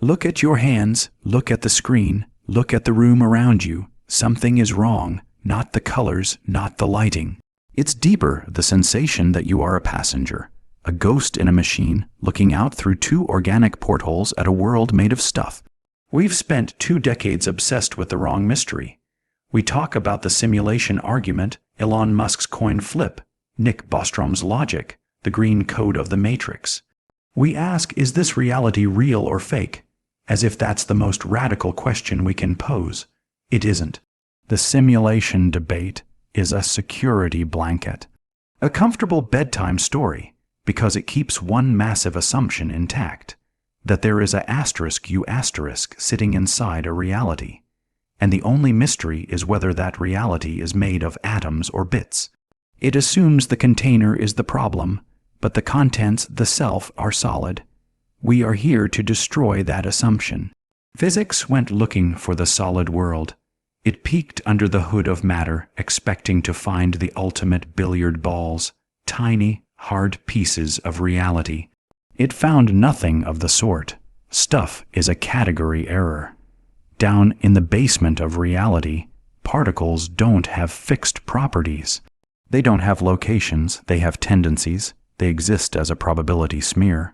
Look at your hands, look at the screen, look at the room around you. Something is wrong, not the colors, not the lighting. It's deeper, the sensation that you are a passenger, a ghost in a machine, looking out through two organic portholes at a world made of stuff. We've spent 2 decades obsessed with the wrong mystery. We talk about the simulation argument, Elon Musk's coin flip, Nick Bostrom's logic, the green code of the Matrix. We ask, is this reality real or fake? As if that's the most radical question we can pose. It isn't. The simulation debate is a security blanket. A comfortable bedtime story, because it keeps one massive assumption intact, that there is a *U* sitting inside a reality. And the only mystery is whether that reality is made of atoms or bits. It assumes the container is the problem, but the contents, the self, are solid. We are here to destroy that assumption. Physics went looking for the solid world. It peeked under the hood of matter, expecting to find the ultimate billiard balls, tiny, hard pieces of reality. It found nothing of the sort. Stuff is a category error. Down in the basement of reality, particles don't have fixed properties. They don't have locations, they have tendencies, they exist as a probability smear.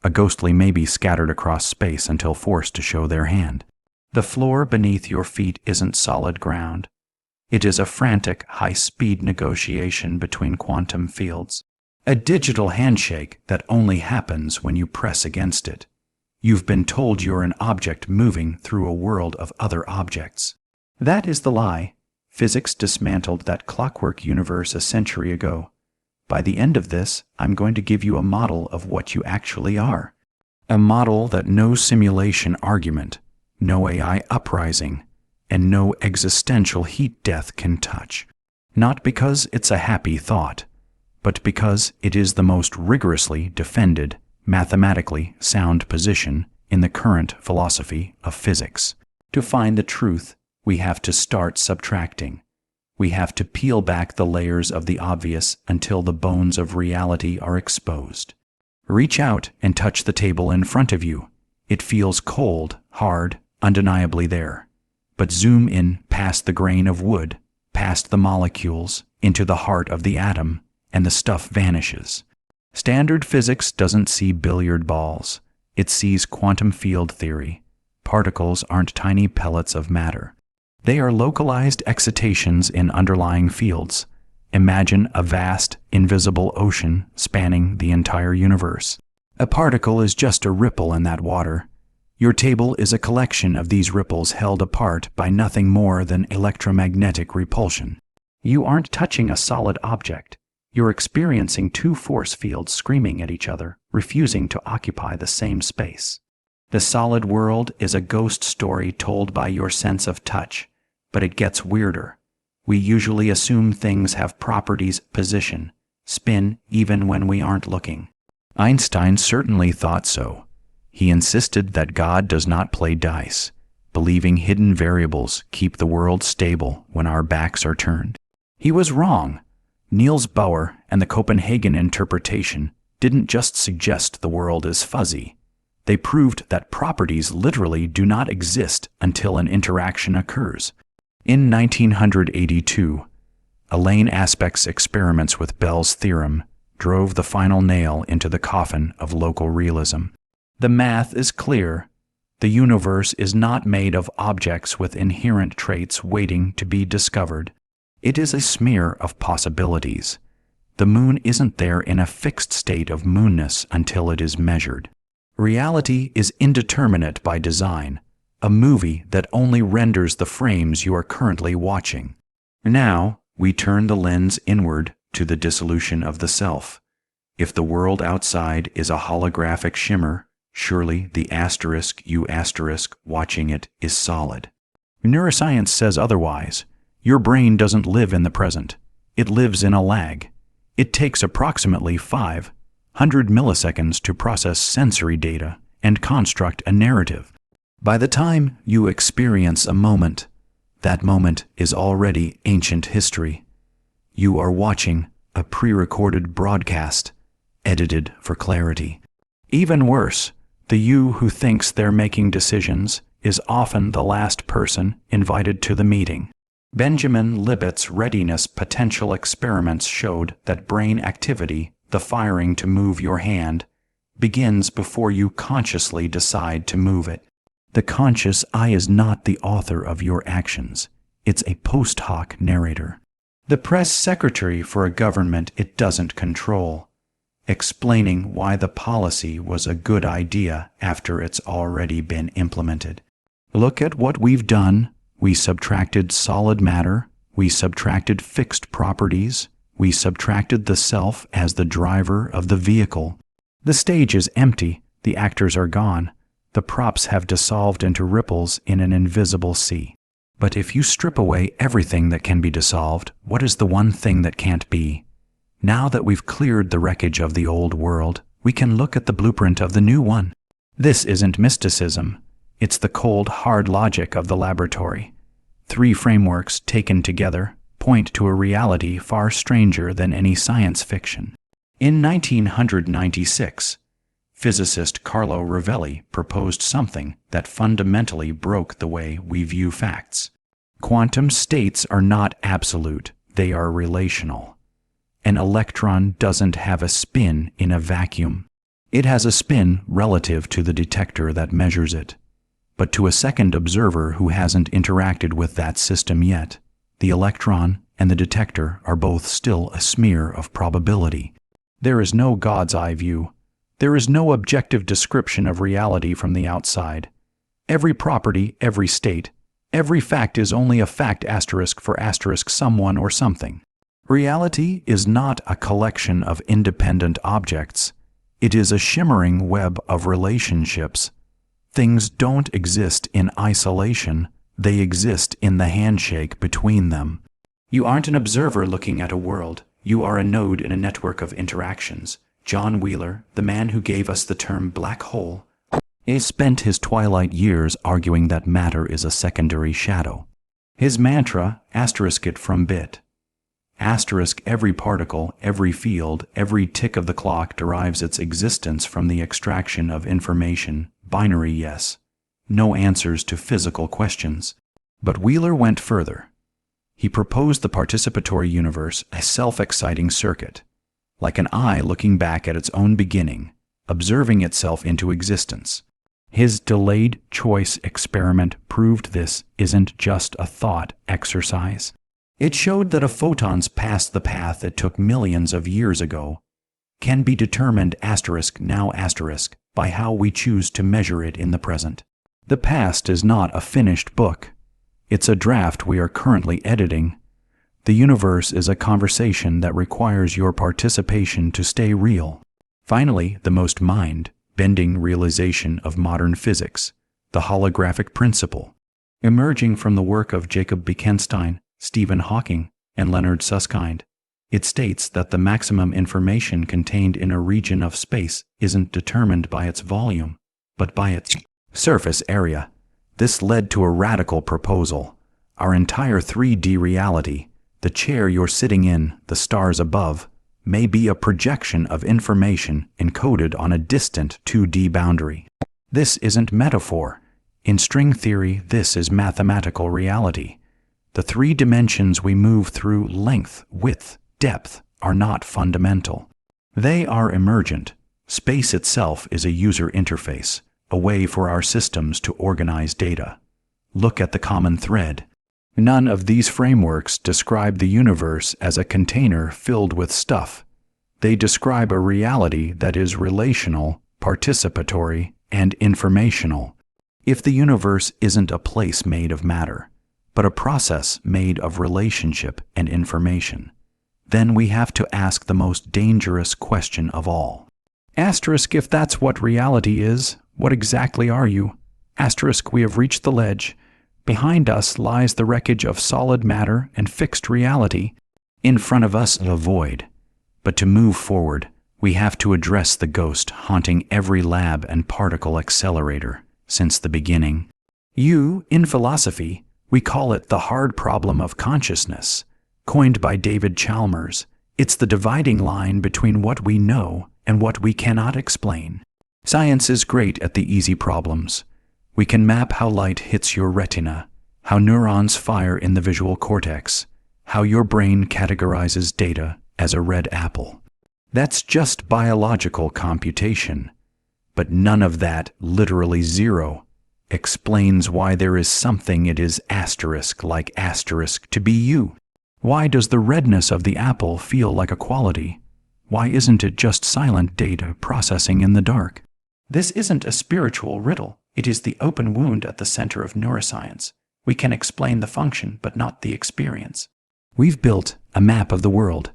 A ghostly maybe scattered across space until forced to show their hand. The floor beneath your feet isn't solid ground. It is a frantic, high-speed negotiation between quantum fields. A digital handshake that only happens when you press against it. You've been told you're an object moving through a world of other objects. That is the lie. Physics dismantled that clockwork universe a century ago. By the end of this, I'm going to give you a model of what you actually are. A model that no simulation argument, no AI uprising, and no existential heat death can touch. Not because it's a happy thought, but because it is the most rigorously defended, mathematically sound position in the current philosophy of physics. To find the truth, we have to start subtracting. We have to peel back the layers of the obvious until the bones of reality are exposed. Reach out and touch the table in front of you. It feels cold, hard, undeniably there. But zoom in past the grain of wood, past the molecules, into the heart of the atom, and the stuff vanishes. Standard physics doesn't see billiard balls. It sees quantum field theory. Particles aren't tiny pellets of matter. They are localized excitations in underlying fields. Imagine a vast, invisible ocean spanning the entire universe. A particle is just a ripple in that water. Your table is a collection of these ripples held apart by nothing more than electromagnetic repulsion. You aren't touching a solid object. You're experiencing two force fields screaming at each other, refusing to occupy the same space. The solid world is a ghost story told by your sense of touch. But it gets weirder. We usually assume things have properties, position, spin, even when we aren't looking. Einstein certainly thought so. He insisted that God does not play dice, believing hidden variables keep the world stable when our backs are turned. He was wrong. Niels Bohr and the Copenhagen interpretation didn't just suggest the world is fuzzy. They proved that properties literally do not exist until an interaction occurs. In 1982, Elaine Aspect's experiments with Bell's theorem drove the final nail into the coffin of local realism. The math is clear. The universe is not made of objects with inherent traits waiting to be discovered. It is a smear of possibilities. The moon isn't there in a fixed state of moonness until it is measured. Reality is indeterminate by design. A movie that only renders the frames you are currently watching. Now, we turn the lens inward to the dissolution of the self. If the world outside is a holographic shimmer, surely the *U* watching it is solid. Neuroscience says otherwise. Your brain doesn't live in the present. It lives in a lag. It takes approximately 500 milliseconds to process sensory data and construct a narrative. By the time you experience a moment, that moment is already ancient history. You are watching a pre-recorded broadcast, edited for clarity. Even worse, The you who thinks they're making decisions is often the last person invited to the meeting. Benjamin Libet's readiness potential experiments showed that brain activity, the firing to move your hand, begins before you consciously decide to move it. The conscious I is not the author of your actions. It's a post hoc narrator. The press secretary for a government it doesn't control, explaining why the policy was a good idea after it's already been implemented. Look at what we've done. We subtracted solid matter. We subtracted fixed properties. We subtracted the self as the driver of the vehicle. The stage is empty. The actors are gone. The props have dissolved into ripples in an invisible sea. But if you strip away everything that can be dissolved, what is the one thing that can't be? Now that we've cleared the wreckage of the old world, we can look at the blueprint of the new one. This isn't mysticism. It's the cold, hard logic of the laboratory. 3 frameworks taken together point to a reality far stranger than any science fiction. In 1996, physicist Carlo Rovelli proposed something that fundamentally broke the way we view facts. Quantum states are not absolute, they are relational. An electron doesn't have a spin in a vacuum. It has a spin relative to the detector that measures it. But to a second observer who hasn't interacted with that system yet, the electron and the detector are both still a smear of probability. There is no God's eye view. There is no objective description of reality from the outside. Every property, every state, every fact is only a fact asterisk for asterisk someone or something. Reality is not a collection of independent objects. It is a shimmering web of relationships. Things don't exist in isolation, they exist in the handshake between them. You aren't an observer looking at a world, you are a node in a network of interactions. John Wheeler, the man who gave us the term black hole, spent his twilight years arguing that matter is a secondary shadow. His mantra, asterisk it from bit. Asterisk every particle, every field, every tick of the clock derives its existence from the extraction of information, binary yes. No answers to physical questions. But Wheeler went further. He proposed the participatory universe, a self-exciting circuit, like an eye looking back at its own beginning, observing itself into existence. His delayed choice experiment proved this isn't just a thought exercise. It showed that a photon's past the path it took millions of years ago can be determined asterisk now asterisk by how we choose to measure it in the present. The past is not a finished book. It's a draft we are currently editing. The universe is a conversation that requires your participation to stay real. Finally, the most mind-bending realization of modern physics, the holographic principle, emerging from the work of Jacob Bekenstein, Stephen Hawking, and Leonard Susskind. It states that the maximum information contained in a region of space isn't determined by its volume, but by its surface area. This led to a radical proposal. Our entire 3D reality, the chair you're sitting in, the stars above, may be a projection of information encoded on a distant 2D boundary. This isn't metaphor. In string theory, this is mathematical reality. The 3 dimensions we move through, length, width, depth, are not fundamental. They are emergent. Space itself is a user interface, a way for our systems to organize data. Look at the common thread. None of these frameworks describe the universe as a container filled with stuff. They describe a reality that is relational, participatory, and informational. If the universe isn't a place made of matter, but a process made of relationship and information, then we have to ask the most dangerous question of all. Asterisk, if that's what reality is, what exactly are you? Asterisk, we have reached the ledge. Behind us lies the wreckage of solid matter and fixed reality. In front of us, the void. But to move forward, we have to address the ghost haunting every lab and particle accelerator since the beginning. In philosophy, we call it the hard problem of consciousness, coined by David Chalmers. It's the dividing line between what we know and what we cannot explain. Science is great at the easy problems. We can map how light hits your retina, how neurons fire in the visual cortex, how your brain categorizes data as a red apple. That's just biological computation. But none of that, literally zero, explains why there is something it is like asterisk to be you. Why does the redness of the apple feel like a quality? Why isn't it just silent data processing in the dark? This isn't a spiritual riddle. It is the open wound at the center of neuroscience. We can explain the function, but not the experience. We've built a map of the world,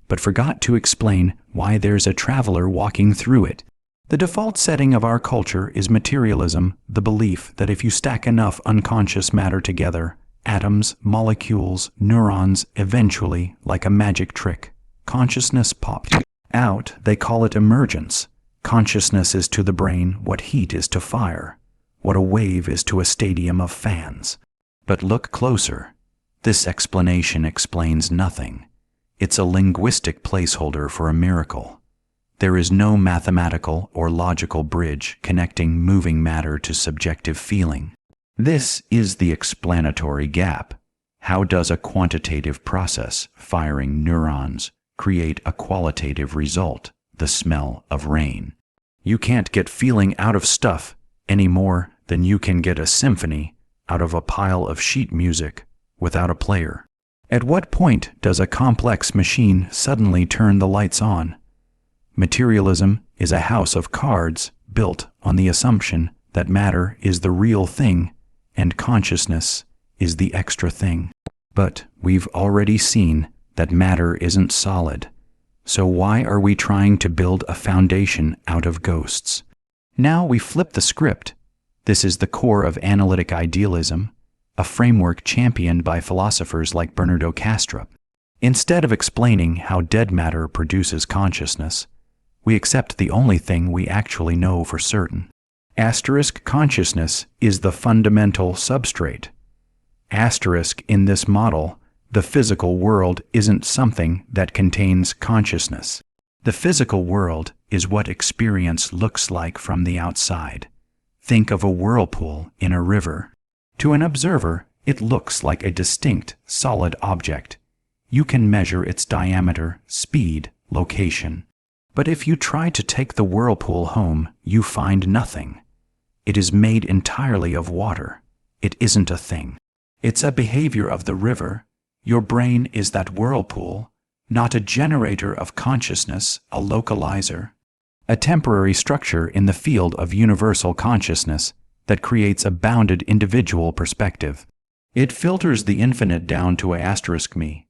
but forgot to explain why there's a traveler walking through it. The default setting of our culture is materialism, the belief that if you stack enough unconscious matter together, atoms, molecules, neurons, eventually, like a magic trick, consciousness popped out. They call it emergence. Consciousness is to the brain what heat is to fire, what a wave is to a stadium of fans. But look closer. This explanation explains nothing. It's a linguistic placeholder for a miracle. There is no mathematical or logical bridge connecting moving matter to subjective feeling. This is the explanatory gap. How does a quantitative process, firing neurons, create a qualitative result, the smell of rain? You can't get feeling out of stuff any more than you can get a symphony out of a pile of sheet music without a player. At what point does a complex machine suddenly turn the lights on? Materialism is a house of cards built on the assumption that matter is the real thing and consciousness is the extra thing. But we've already seen that matter isn't solid. So why are we trying to build a foundation out of ghosts? Now we flip the script. This is the core of analytic idealism, a framework championed by philosophers like Bernardo Kastrup. Instead of explaining how dead matter produces consciousness, we accept the only thing we actually know for certain. Asterisk consciousness is the fundamental substrate. Asterisk in this model, the physical world isn't something that contains consciousness. The physical world is what experience looks like from the outside. Think of a whirlpool in a river. To an observer, it looks like a distinct, solid object. You can measure its diameter, speed, location. But if you try to take the whirlpool home, you find nothing. It is made entirely of water. It isn't a thing. It's a behavior of the river. Your brain is that whirlpool, not a generator of consciousness, a localizer, a temporary structure in the field of universal consciousness that creates a bounded individual perspective. It filters the infinite down to a asterisk me.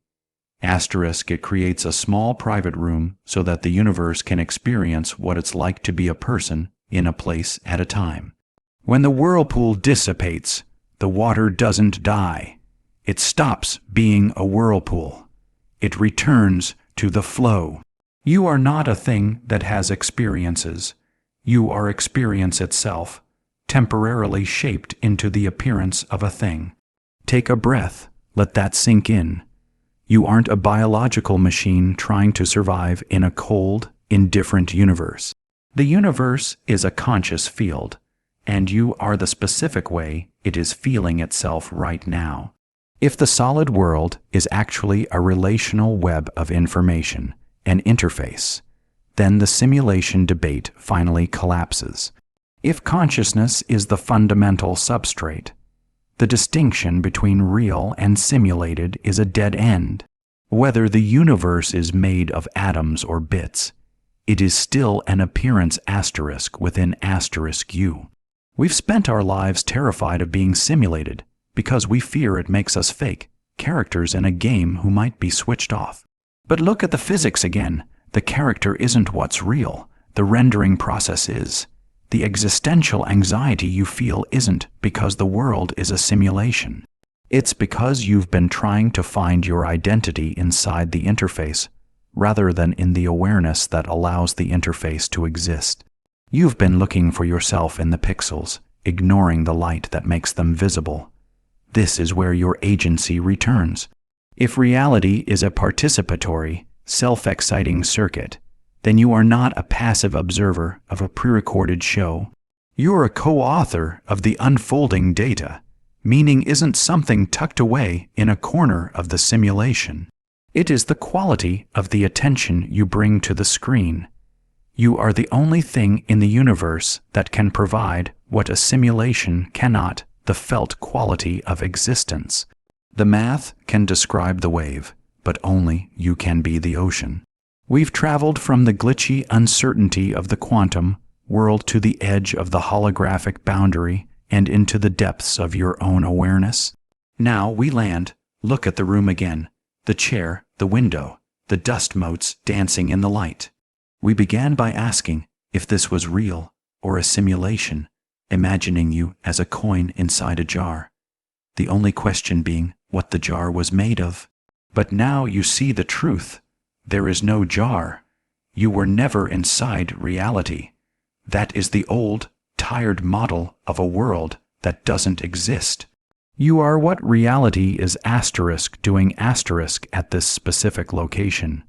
Asterisk, it creates a small private room so that the universe can experience what it's like to be a person in a place at a time. When the whirlpool dissipates, the water doesn't die. It stops being a whirlpool. It returns to the flow. You are not a thing that has experiences. You are experience itself, temporarily shaped into the appearance of a thing. Take a breath. Let that sink in. You aren't a biological machine trying to survive in a cold, indifferent universe. The universe is a conscious field, and you are the specific way it is feeling itself right now. If the solid world is actually a relational web of information, an interface, then the simulation debate finally collapses. If consciousness is the fundamental substrate, the distinction between real and simulated is a dead end. Whether the universe is made of atoms or bits, it is still an appearance asterisk within asterisk you. We've spent our lives terrified of being simulated because we fear it makes us fake characters in a game who might be switched off. But look at the physics again. The character isn't what's real. The rendering process is. The existential anxiety you feel isn't because the world is a simulation. It's because you've been trying to find your identity inside the interface, rather than in the awareness that allows the interface to exist. You've been looking for yourself in the pixels, ignoring the light that makes them visible. This is where your agency returns. If reality is a participatory, self-exciting circuit, then you are not a passive observer of a pre-recorded show. You're a co-author of the unfolding data. Meaning isn't something tucked away in a corner of the simulation. It is the quality of the attention you bring to the screen. You are the only thing in the universe that can provide what a simulation cannot, the felt quality of existence. The math can describe the wave, but only you can be the ocean. We've traveled from the glitchy uncertainty of the quantum world to the edge of the holographic boundary and into the depths of your own awareness. Now we land. Look at the room again. The chair, the window, the dust motes dancing in the light. We began by asking if this was real or a simulation, imagining you as a coin inside a jar. The only question being what the jar was made of. But now you see the truth. There is no jar. You were never inside reality. That is the old, tired model of a world that doesn't exist. You are what reality is doing at this specific location.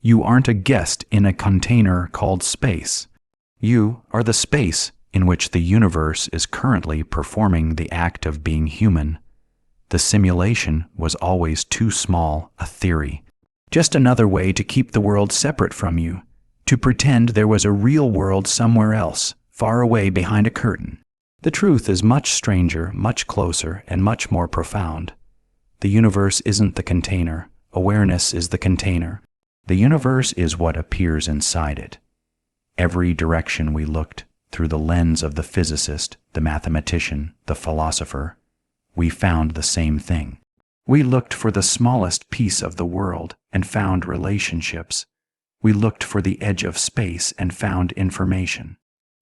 You aren't a guest in a container called space. You are the space in which the universe is currently performing the act of being human. The simulation was always too small a theory. Just another way to keep the world separate from you, to pretend there was a real world somewhere else, far away behind a curtain. The truth is much stranger, much closer, and much more profound. The universe isn't the container. Awareness is the container. The universe is what appears inside it. Every direction we looked, through the lens of the physicist, the mathematician, the philosopher, we found the same thing. We looked for the smallest piece of the world and found relationships. We looked for the edge of space and found information.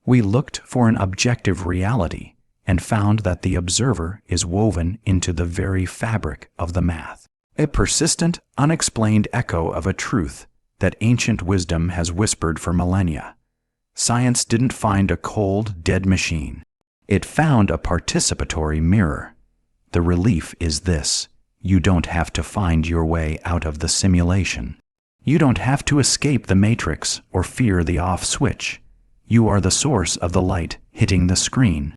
We looked for an objective reality and found that the observer is woven into the very fabric of the math. A persistent, unexplained echo of a truth that ancient wisdom has whispered for millennia. Science didn't find a cold, dead machine. It found a participatory mirror. The relief is this: you don't have to find your way out of the simulation. You don't have to escape the matrix or fear the off switch. You are the source of the light hitting the screen.